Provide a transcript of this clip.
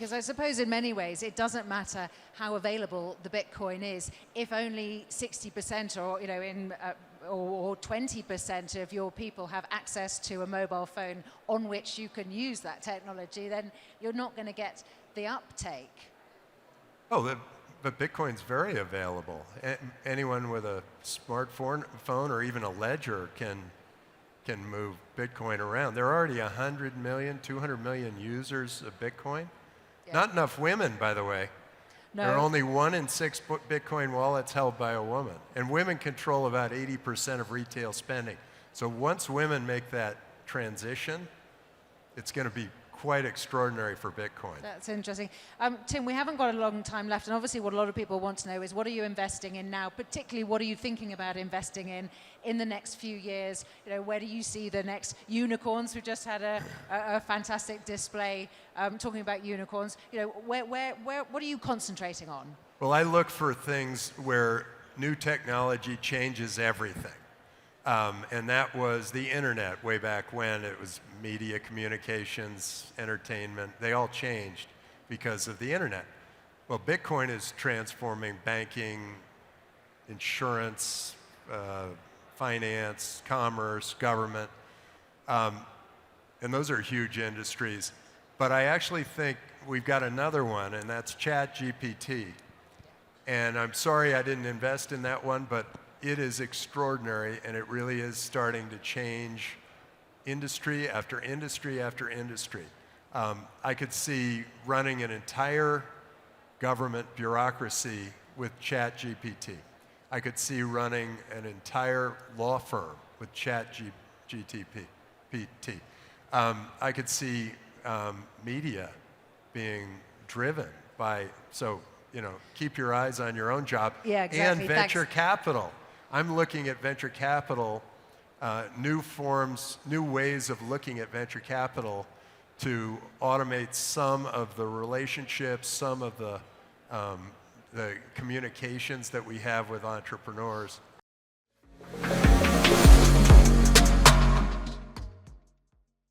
because I suppose in many ways it doesn't matter how available the Bitcoin is if only 60% or, you know, or 20% of your people have access to a mobile phone on which you can use that technology, then you're not going to get the uptake. Oh, but Bitcoin's very available. Anyone with a smartphone or even a ledger can move Bitcoin around. There are already 100 million, 200 million users of Bitcoin. Yeah. Not enough women, by the way. No. There are only 1 in 6 Bitcoin wallets held by a woman. And women control about 80% of retail spending. So once women make that transition, it's going to be quite extraordinary for Bitcoin. That's interesting. Tim, we haven't got a long time left, and obviously what a lot of people want to know is what are you investing in now? Particularly, what are you thinking about investing in the next few years? You know, where do you see the next unicorns? We just had a fantastic display talking about unicorns. You know, what are you concentrating on? Well, I look for things where new technology changes everything. And that was the internet way back when. It was media, communications, entertainment. They all changed because of the internet. Well, Bitcoin is transforming banking, insurance, finance, commerce, government. And those are huge industries. But I actually think we've got another one, and that's ChatGPT. And I'm sorry I didn't invest in that one, but it is extraordinary, and it really is starting to change industry after industry after industry. I could see running an entire government bureaucracy with ChatGPT. I could see running an entire law firm with ChatGPT. I could see media being driven by, so, you know, keep your eyes on your own job. Yeah, exactly. And venture capital. I'm looking at venture capital, new forms, new ways of looking at venture capital to automate some of the relationships, some of the communications that we have with entrepreneurs.